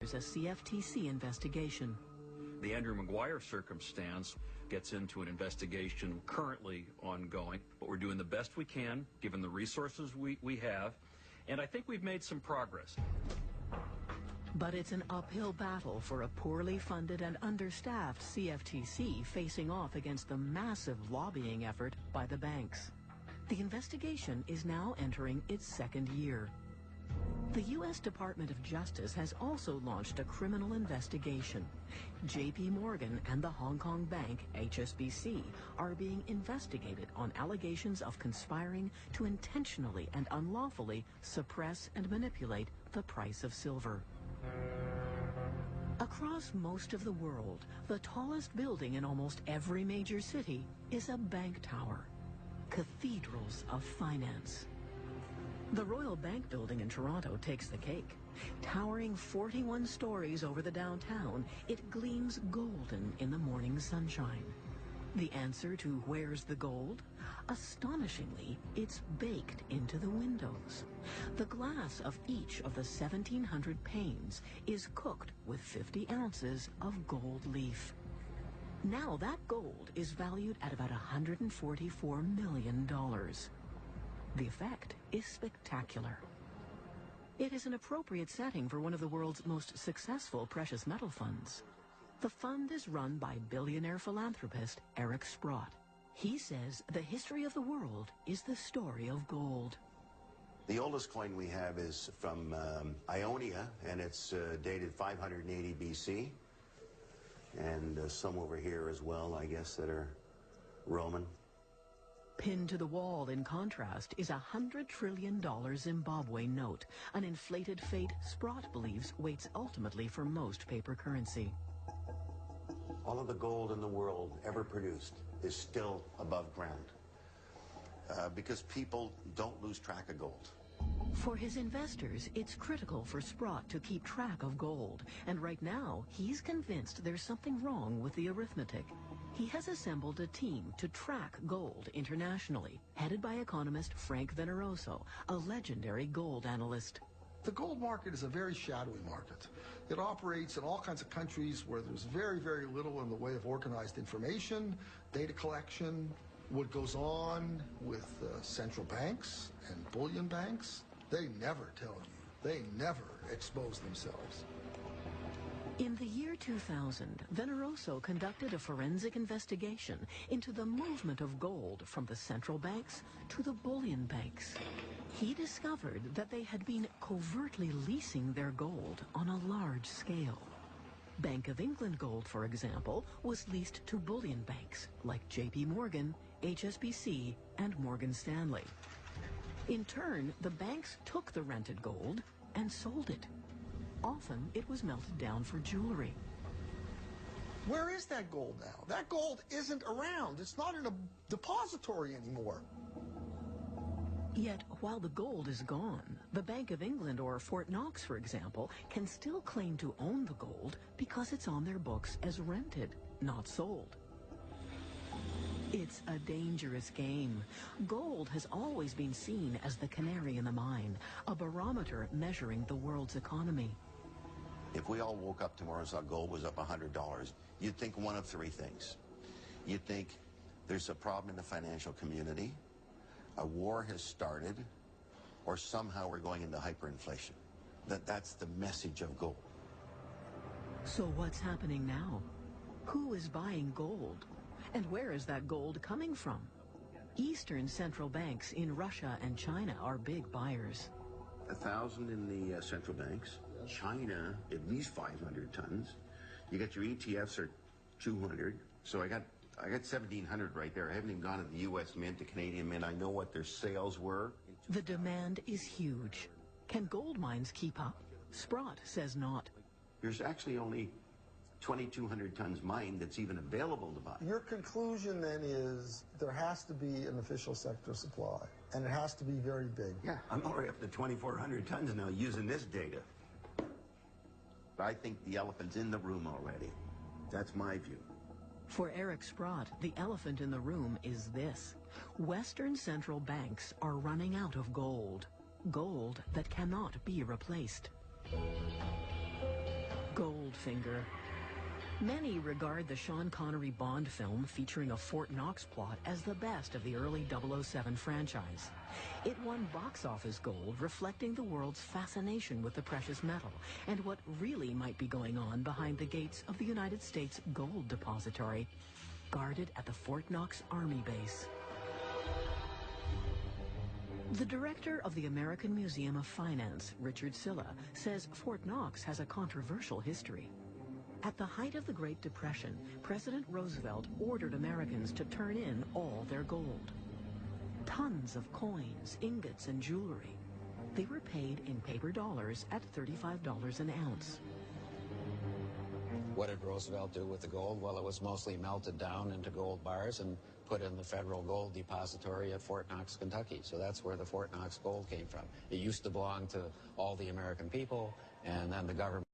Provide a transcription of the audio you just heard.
There's a CFTC investigation. The Andrew Maguire circumstance gets into an investigation currently ongoing, but we're doing the best we can given the resources we have, and I think we've made some progress. But it's an uphill battle for a poorly funded and understaffed CFTC facing off against the massive lobbying effort by the banks. The investigation is now entering its second year. The U.S. Department of Justice has also launched a criminal investigation. J.P. Morgan and the Hong Kong bank, HSBC, are being investigated on allegations of conspiring to intentionally and unlawfully suppress and manipulate the price of silver. Across most of the world, the tallest building in almost every major city is a bank tower. Cathedrals of finance. The Royal Bank Building in Toronto takes the cake. Towering 41 stories over the downtown, it gleams golden in the morning sunshine. The answer to where's the gold? Astonishingly, it's baked into the windows. The glass of each of the 1,700 panes is cooked with 50 ounces of gold leaf. Now that gold is valued at about $144 million. The effect is spectacular. It is an appropriate setting for one of the world's most successful precious metal funds. The fund is run by billionaire philanthropist Eric Sprott. He says the history of the world is the story of gold. The oldest coin we have is from Ionia, and it's dated 580 BC. And some over here as well, I guess, that are Roman. Pinned to the wall, in contrast, is a $100 trillion Zimbabwe note, an inflated fate Sprott believes waits ultimately for most paper currency. All of the gold in the world ever produced is still above ground because people don't lose track of gold. For his investors, it's critical for Sprott to keep track of gold, and right now, he's convinced there's something wrong with the arithmetic. He has assembled a team to track gold internationally, headed by economist Frank Veneroso, a legendary gold analyst. The gold market is a very shadowy market. It operates in all kinds of countries where there's very, very little in the way of organized information, data collection, what goes on with central banks and bullion banks. They never tell you. They never expose themselves. In the year 2000, Veneroso conducted a forensic investigation into the movement of gold from the central banks to the bullion banks. He discovered that they had been covertly leasing their gold on a large scale. Bank of England gold, for example, was leased to bullion banks like J.P. Morgan, HSBC, and Morgan Stanley. In turn, the banks took the rented gold and sold it. Often, it was melted down for jewelry. Where is that gold now? That gold isn't around. It's not in a depository anymore. Yet, while the gold is gone, the Bank of England or Fort Knox, for example, can still claim to own the gold because it's on their books as rented, not sold. It's a dangerous game. Gold has always been seen as the canary in the mine, a barometer measuring the world's economy. If we all woke up tomorrow and saw gold was up $100, you'd think one of three things. You'd think there's a problem in the financial community, a war has started, or somehow we're going into hyperinflation. That's the message of gold. So what's happening now? Who is buying gold? And where is that gold coming from? Eastern central banks in Russia and China are big buyers. 1,000 in the central banks. China, at least 500 tons. You got your ETFs are 200. So I got 1,700 right there. I haven't even gone to the U.S. Mint, the Canadian Mint. I know what their sales were. The demand is huge. Can gold mines keep up? Sprott says not. There's actually only 2,200 tons mined that's even available to buy. Your conclusion then is there has to be an official sector supply, and it has to be very big. Yeah, I'm already up to 2,400 tons now using this data. But I think the elephant's in the room already. That's my view. For Eric Sprott, the elephant in the room is this. Western central banks are running out of gold. Gold that cannot be replaced. Goldfinger. Many regard the Sean Connery Bond film featuring a Fort Knox plot as the best of the early 007 franchise. It won box office gold, reflecting the world's fascination with the precious metal and what really might be going on behind the gates of the United States Gold Depository, guarded at the Fort Knox Army Base. The director of the American Museum of Finance, Richard Silla, says Fort Knox has a controversial history. At the height of the Great Depression, President Roosevelt ordered Americans to turn in all their gold. Tons of coins, ingots, and jewelry. They were paid in paper dollars at $35 an ounce. What did Roosevelt do with the gold? Well, it was mostly melted down into gold bars and put in the Federal Gold Depository at Fort Knox, Kentucky. So that's where the Fort Knox gold came from. It used to belong to all the American people, and then the government